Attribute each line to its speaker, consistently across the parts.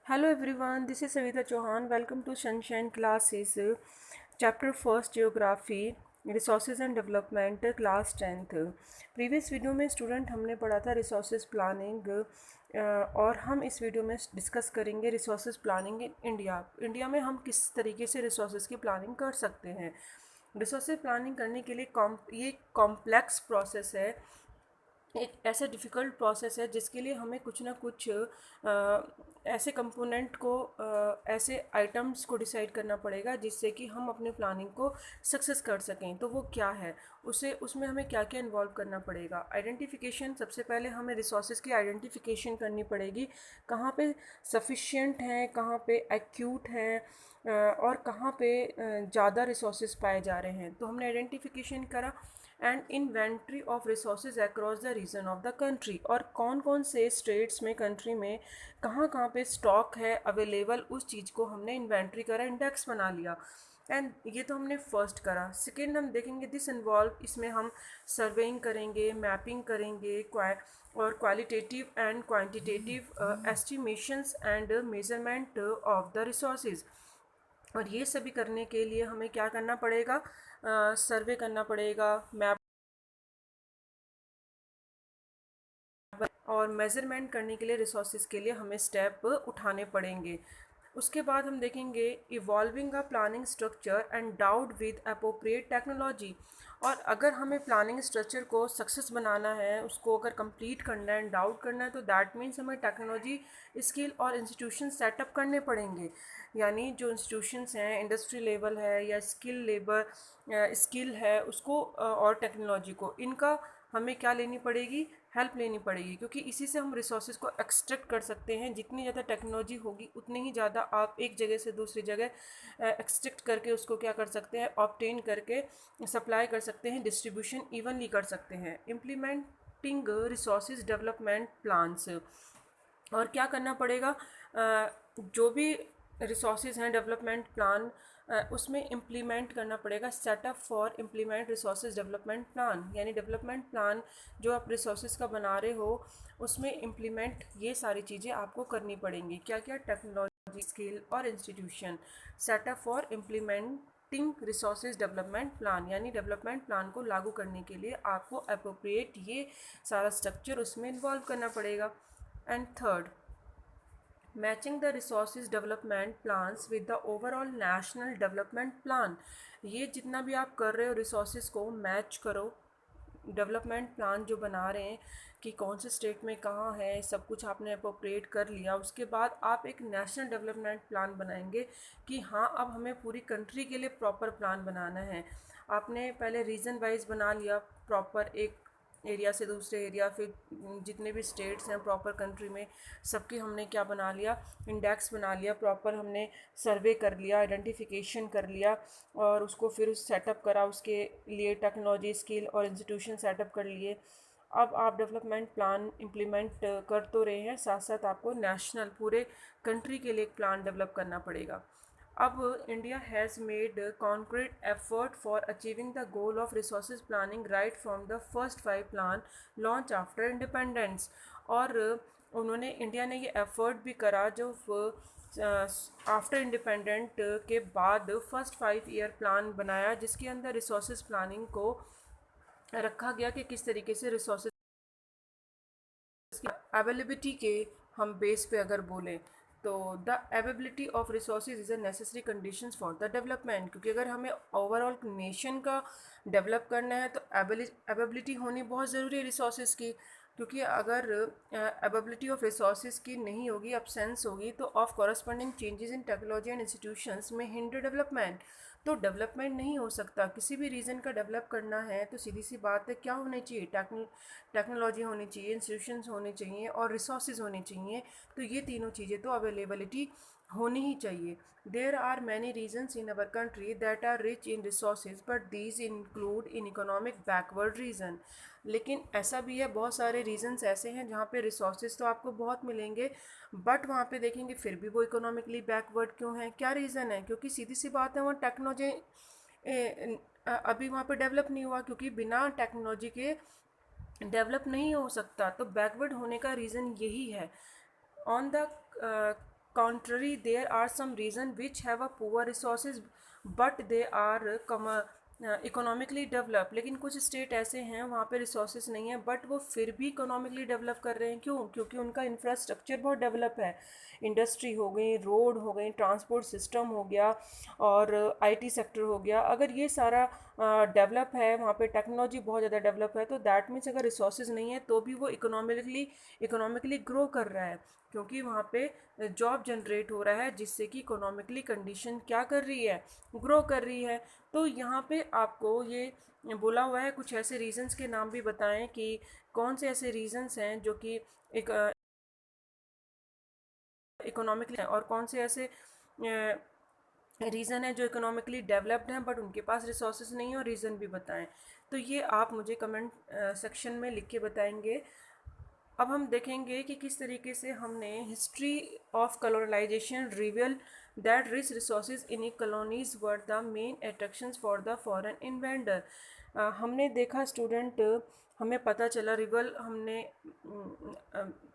Speaker 1: Hello everyone, this is Savita Chauhan. Welcome to Sunshine Classes, Chapter First Geography, Resources and Development, Class 10th. Previous video में student हमने पढ़ा था resources planning और हम इस video में डिस्कस करेंगे resources planning in India. India में हम किस तरीके से रिसोर्सेज की प्लानिंग कर सकते हैं। रिसोर्सेज प्लानिंग करने के लिए ये कॉम्प्लेक्स प्रोसेस है, एक ऐसा डिफ़िकल्ट प्रोसेस है जिसके लिए हमें कुछ ना कुछ ऐसे कंपोनेंट को ऐसे आइटम्स को डिसाइड करना पड़ेगा जिससे कि हम अपने प्लानिंग को सक्सेस कर सकें। तो वो क्या है, उसमें हमें क्या क्या इन्वॉल्व करना पड़ेगा। आइडेंटिफिकेशन, सबसे पहले हमें रिसोर्सेज की आइडेंटिफिकेशन करनी पड़ेगी, कहाँ पे सफिशिएंट हैं, कहाँ पे एक्यूट हैं और कहाँ पे ज़्यादा रिसोर्सेज पाए जा रहे हैं। तो हमने आइडेंटिफिकेशन करा and inventory of resources across the region of the country, और कौन कौन से स्टेट्स में, कंट्री में कहाँ कहाँ पे स्टॉक है अवेलेबल, उस चीज़ को हमने इन्वेंट्री करा, इंडेक्स बना लिया। एंड ये तो हमने फर्स्ट करा। सेकेंड हम देखेंगे दिस इन्वॉल्व, इसमें हम सर्वेइंग करेंगे, मैपिंग करेंगे और qualitative and quantitative estimations and measurement of the resources. और ये सभी करने के लिए हमें क्या करना पड़ेगा, सर्वे करना पड़ेगा, मैप और मेज़रमेंट करने के लिए रिसोर्सेज के लिए हमें स्टेप उठाने पड़ेंगे। उसके बाद हम देखेंगे evolving a planning structure and doubt with appropriate technology. और अगर हमें प्लानिंग स्ट्रक्चर को सक्सेस बनाना है, उसको अगर कंप्लीट करना है, डाउट करना है, तो दैट मीन्स हमें टेक्नोलॉजी स्किल और इंस्टीट्यूशन सेटअप करने पड़ेंगे। यानी जो इंस्टीट्यूशंस हैं, इंडस्ट्री लेवल है या स्किल है उसको और टेक्नोलॉजी को, इनका हमें क्या लेनी पड़ेगी, हेल्प लेनी पड़ेगी, क्योंकि इसी से हम रिसोर्सेज को एक्सट्रैक्ट कर सकते हैं। जितनी ज़्यादा टेक्नोलॉजी होगी उतनी ही ज़्यादा आप एक जगह से दूसरी जगह एक्सट्रैक्ट करके उसको क्या कर सकते हैं, ऑब्टेन करके सप्लाई कर सकते हैं, डिस्ट्रीब्यूशन इवनली कर सकते हैं। इम्प्लीमेंटिंग रिसोर्सेज डेवलपमेंट प्लान्स, और क्या करना पड़ेगा, जो भी रिसोर्सेज हैं डेवलपमेंट प्लान, उसमें इम्प्लीमेंट करना पड़ेगा। Setup for implement resources development plan, यानी डेवलपमेंट प्लान जो आप रिसोर्सेज का बना रहे हो उसमें इम्प्लीमेंट ये सारी चीज़ें आपको करनी पड़ेंगी। क्या क्या, टेक्नोलॉजी, स्किल और institution. Setup for implementing resources development plan, यानी डेवलपमेंट प्लान को लागू करने के लिए आपको अप्रोप्रिएट ये सारा स्ट्रक्चर उसमें इन्वॉल्व करना पड़ेगा। And third, matching the resources development plans with the overall national development plan. ये जितना भी आप कर रहे हो रिसोर्सेज को मैच करो, डेवलपमेंट प्लान जो बना रहे हैं कि कौन से स्टेट में कहाँ है, सब कुछ आपने अप्रोप्रिएट कर लिया। उसके बाद आप एक नेशनल डेवलपमेंट प्लान बनाएंगे कि हाँ अब हमें पूरी कंट्री के लिए प्रॉपर प्लान बनाना है। आपने पहले रीजन वाइज बना लिया प्रॉपर, एक एरिया से दूसरे एरिया, फिर जितने भी स्टेट्स हैं प्रॉपर कंट्री में सबकी हमने क्या बना लिया, इंडेक्स बना लिया प्रॉपर, हमने सर्वे कर लिया, आइडेंटिफिकेशन कर लिया और उसको फिर सेटअप करा, उसके लिए टेक्नोलॉजी, स्किल और इंस्टीट्यूशन सेटअप कर लिए। अब आप डेवलपमेंट प्लान इम्प्लीमेंट कर तो रहे हैं, साथ साथ आपको नेशनल पूरे कंट्री के लिए एक प्लान डेवलप करना पड़ेगा। अब India has made concrete effort for achieving the goal of resources planning right from the first 5 plan launch after independence. और उन्होंने, इंडिया ने ये एफर्ट भी करा जो आफ्टर इंडिपेंडेंट के बाद फर्स्ट 5 ईयर प्लान बनाया, जिसके अंदर रिसोर्सेज प्लानिंग को रखा गया कि किस तरीके से रिसोर्सेज अवेलेबिलिटी के हम बेस पे अगर बोलें तो the availability of resources is a necessary conditions for the development. क्योंकि अगर हमें ओवरऑल नेशन का डेवलप करना है तो अवेलेबिलिटी होनी बहुत ज़रूरी है रिसोर्सेज की। क्योंकि अगर अवेलेबिलिटी ऑफ रिसोर्सेज की नहीं होगी, अब्सेंस होगी, तो of corresponding changes in technology and institutions में हिंडर डेवलपमेंट। तो डेवलपमेंट नहीं हो सकता। किसी भी रीजन का डेवलप करना है तो सीधी सी बात है, क्या होनी चाहिए, टेक्नोलॉजी होनी चाहिए, इंस्टीट्यूशंस होने चाहिए और रिसोर्सेज होने चाहिए। तो ये तीनों चीज़ें तो अवेलेबिलिटी होनी ही चाहिए। There are many regions in our country that are rich in resources but these include in economic backward region. लेकिन ऐसा भी है, बहुत सारे रीजन्स ऐसे हैं जहाँ पे रिसोर्सेज तो आपको बहुत मिलेंगे बट वहाँ पे देखेंगे फिर भी वो इकोनॉमिकली बैकवर्ड क्यों है, क्या रीज़न है। क्योंकि सीधी सी बात है, वहाँ टेक्नोलॉजी अभी वहाँ पे डेवलप नहीं हुआ, क्योंकि बिना टेक्नोलॉजी के डेवलप नहीं हो सकता। तो बैकवर्ड होने का रीज़न यही है। On the contrary, there are some regions which have a poor resources but they are economically develop, लेकिन कुछ स्टेट ऐसे हैं वहाँ पे रिसोर्सेज नहीं है बट वो फिर भी इकोनॉमिकली डेवलप कर रहे हैं। क्यों? क्योंकि उनका इंफ्रास्ट्रक्चर बहुत डेवलप है। इंडस्ट्री हो गई, रोड हो गई, ट्रांसपोर्ट सिस्टम हो गया और आईटी सेक्टर हो गया। अगर ये सारा डेवलप है, वहाँ पे टेक्नोलॉजी बहुत ज़्यादा डेवलप है, तो दैट मीन्स अगर रिसोर्सेज नहीं है तो भी वो इकोनॉमिकली ग्रो कर रहा है, क्योंकि वहाँ पे जॉब जनरेट हो रहा है जिससे कि इकोनॉमिकली कंडीशन क्या कर रही है, ग्रो कर रही है। तो यहाँ पे आपको ये बोला हुआ है कुछ ऐसे रीजंस के नाम भी बताएं कि कौन से ऐसे रीजंस हैं जो कि एक इकोनॉमिकली और कौन से ऐसे रीज़न है जो इकोनॉमिकली डेवलप्ड हैं बट उनके पास रिसोर्सेज नहीं है, और रीज़न भी बताएं। तो ये आप मुझे कमेंट सेक्शन में लिख के बताएंगे। अब हम देखेंगे कि किस तरीके से हमने history of colonisation reveal that rich resources in colonies were the main attractions for the foreign invader. हमने देखा स्टूडेंट, हमें पता चला रिवल हमने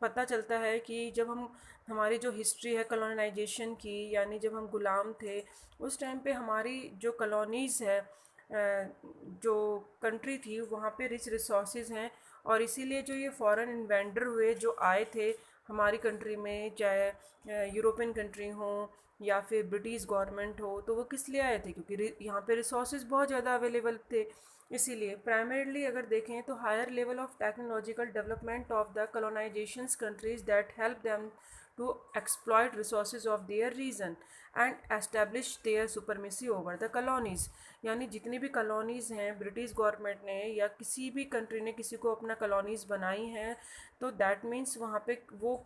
Speaker 1: पता चलता है कि जब हम हमारी जो हिस्ट्री है कॉलोनाइजेशन की, यानी जब हम गुलाम थे उस टाइम पे हमारी जो कॉलोनीज़ है, जो कंट्री थी, वहाँ पे रिच रिसोर्सेज हैं, और इसीलिए जो ये फॉरेन इन्वेंडर हुए जो आए थे हमारी कंट्री में, चाहे यूरोपियन कंट्री हो या फिर ब्रिटिश गवर्नमेंट हो, तो वो किस लिए आए थे? क्योंकि यहाँ पे रिसोर्सेज बहुत ज़्यादा अवेलेबल थे। इसीलिए प्राइमरीली अगर देखें तो higher level of technological development of the colonizations countries that help them to exploit resources of their region and establish their supremacy over the colonies। यानी जितनी भी कॉलोनीज़ हैं ब्रिटिश गवर्नमेंट ने या किसी भी कंट्री ने किसी को अपना कॉलोनीज़ बनाई हैं, तो दैट मीन्स वहाँ पे वो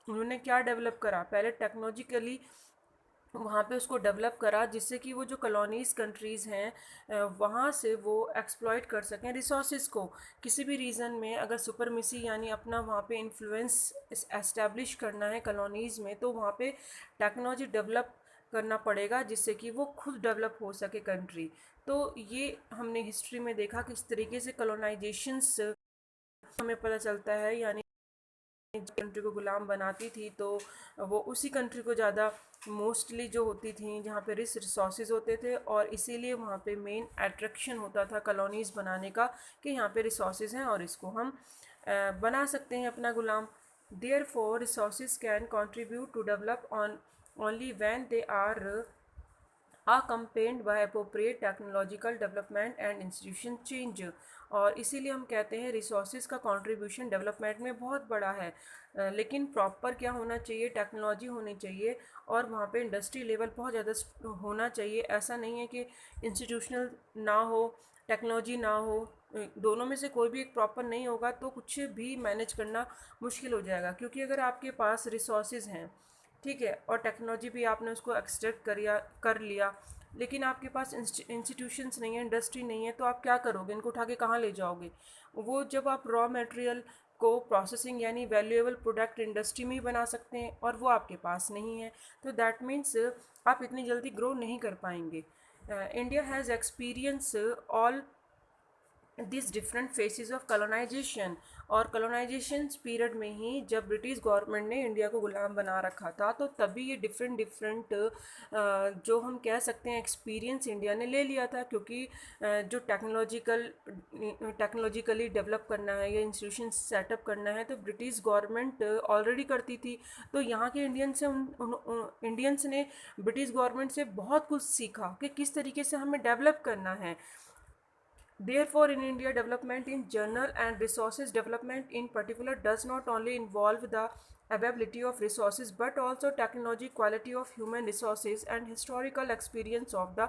Speaker 1: उन्होंने क्या डेवलप करा, पहले टेक्नोलॉजिकली वहाँ पे उसको डेवलप करा जिससे कि वो जो कॉलोनीज़ कंट्रीज़ हैं वहाँ से वो एक्सप्लॉइट कर सकें रिसोर्सेज को। किसी भी रीज़न में अगर सुपरमिसी यानी अपना वहाँ पे इन्फ्लुएंस एस्टेब्लिश करना है कॉलोनीज़ में, तो वहाँ पे टेक्नोलॉजी डेवलप करना पड़ेगा जिससे कि वो खुद डेवलप हो सके कंट्री। तो ये हमने हिस्ट्री में देखा किस तरीके से कॉलोनाइजेशंस हमें पता चलता है, यानी कंट्री को गुलाम बनाती थी तो वो उसी कंट्री को ज़्यादा मोस्टली जो होती थी जहाँ पे रिच रिसोर्सेज होते थे, और इसीलिए वहाँ पे मेन अट्रैक्शन होता था कॉलोनीज़ बनाने का कि यहाँ पे रिसोर्सेज हैं और इसको हम बना सकते हैं अपना गुलाम। Therefore resources can contribute to develop on only when they are accompanied by appropriate technological development and institution change। और इसीलिए हम कहते हैं रिसोर्सेज का कंट्रीब्यूशन डेवलपमेंट में बहुत बड़ा है, लेकिन प्रॉपर क्या होना चाहिए, टेक्नोलॉजी होनी चाहिए और वहाँ पे इंडस्ट्री लेवल बहुत ज़्यादा होना चाहिए। ऐसा नहीं है कि इंस्टीट्यूशनल ना हो, टेक्नोलॉजी ना हो, दोनों में से कोई भी एक प्रॉपर नहीं होगा तो कुछ भी मैनेज करना मुश्किल हो जाएगा। क्योंकि अगर आपके पास रिसोर्सेज हैं, ठीक है, और टेक्नोलॉजी भी आपने उसको एक्सट्रैक्ट कर लिया, लेकिन आपके पास इंस्टीट्यूशंस नहीं है, इंडस्ट्री नहीं है, तो आप क्या करोगे? इनको उठा के कहाँ ले जाओगे? वो जब आप रॉ मटेरियल को प्रोसेसिंग यानी वैल्यूएबल प्रोडक्ट इंडस्ट्री में ही बना सकते हैं और वो आपके पास नहीं है, तो दैट मीन्स आप इतनी जल्दी ग्रो नहीं कर पाएंगे। India has experience all this different phases of colonisation. और कॉलोनाइजेशन पीरियड में ही जब ब्रिटिश गवर्नमेंट ने इंडिया को गुलाम बना रखा था, तो तभी ये डिफरेंट जो हम कह सकते हैं एक्सपीरियंस इंडिया ने ले लिया था। क्योंकि जो टेक्नोलॉजिकली डेवलप करना है या इंस्टीट्यूशन सेटअप करना है तो ब्रिटिश गवर्नमेंट ऑलरेडी करती थी। तो यहाँ के इंडियंस ने ब्रिटिश गवर्नमेंट से बहुत कुछ सीखा कि किस तरीके से हमें डेवलप करना है। Therefore, in India, development in general and resources development in particular does not only involve the availability of resources but also technology, quality of human resources and historical experience of the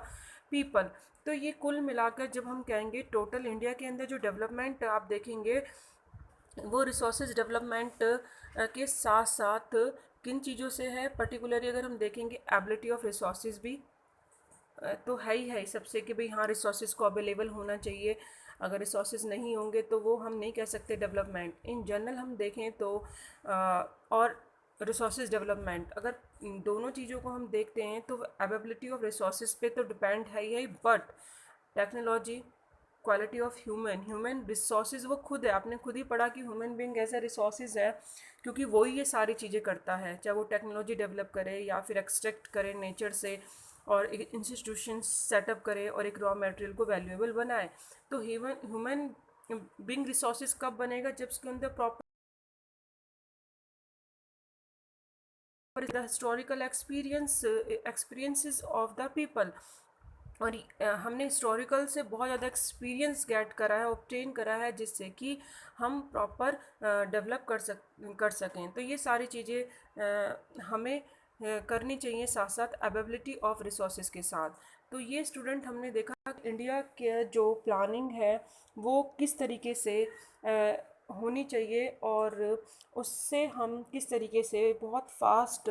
Speaker 1: people। तो ये कुल मिलाकर जब हम कहेंगे total India के अंदर जो डेवलपमेंट आप देखेंगे वो रिसोर्सेज डेवलपमेंट के साथ साथ किन चीज़ों से है, पर्टिकुलरली अगर हम देखेंगे एबिलिटी ऑफ रिसोर्सेज भी तो है ही सबसे कि भाई हाँ रिसोर्सेज को अवेलेबल होना चाहिए। अगर रिसोर्सेज नहीं होंगे तो वो हम नहीं कह सकते डेवलपमेंट। इन जनरल हम देखें तो और रिसोर्सेज डेवलपमेंट अगर दोनों चीज़ों को हम देखते हैं तो अवेलेबिलिटी ऑफ रिसोर्सेज पे तो डिपेंड है ही, but technology quality of human resources वो खुद है, आपने खुद ही पढ़ा कि ह्यूमन बीइंग ऐसा रिसोर्सेज है क्योंकि वही ये सारी चीज़ें करता है, चाहे वो टेक्नोलॉजी डेवलप करे या फिर एक्सट्रैक्ट करे नेचर से और एक इंस्टीट्यूशन सेटअप करे और एक रॉ मटेरियल को वैल्यूएबल बनाए। तो ह्यूमन बीइंग रिसोर्सेज कब बनेगा, जब उसके अंदर proper the historical experiences of the people. और हमने हिस्टोरिकल से बहुत ज़्यादा एक्सपीरियंस गेट करा है, ऑब्टेन करा है, जिससे कि हम प्रॉपर डेवलप कर सकें। तो ये सारी चीज़ें हमें करनी चाहिए साथ साथ अवेलेबिलिटी ऑफ रिसोर्सेज के साथ। तो ये स्टूडेंट हमने देखा कि इंडिया के जो प्लानिंग है वो किस तरीके से होनी चाहिए और उससे हम किस तरीके से बहुत फास्ट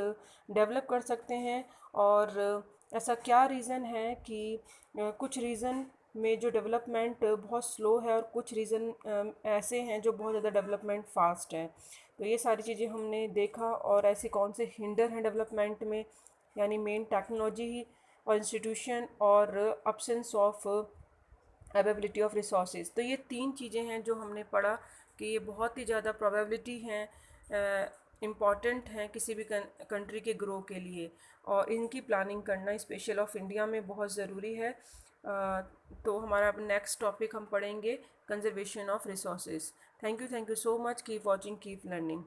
Speaker 1: डेवलप कर सकते हैं। और ऐसा क्या रीज़न है कि कुछ रीज़न में जो डेवलपमेंट बहुत स्लो है और कुछ रीज़न ऐसे हैं जो बहुत ज़्यादा डेवलपमेंट फास्ट है। तो ये सारी चीज़ें हमने देखा और ऐसे कौन से हिंडर हैं डेवलपमेंट में, यानी मेन टेक्नोलॉजी ही और इंस्टीट्यूशन और absence of availability of resources. तो ये तीन चीज़ें हैं जो हमने पढ़ा कि ये बहुत ही ज़्यादा प्रोबेबिलिटी हैं, इम्पॉर्टेंट हैं किसी भी कंट्री के ग्रो के लिए, और इनकी प्लानिंग करना स्पेशल ऑफ इंडिया में बहुत ज़रूरी है। तो हमारा नेक्स्ट टॉपिक हम पढ़ेंगे conservation of resources. Thank you so much, keep watching, keep learning.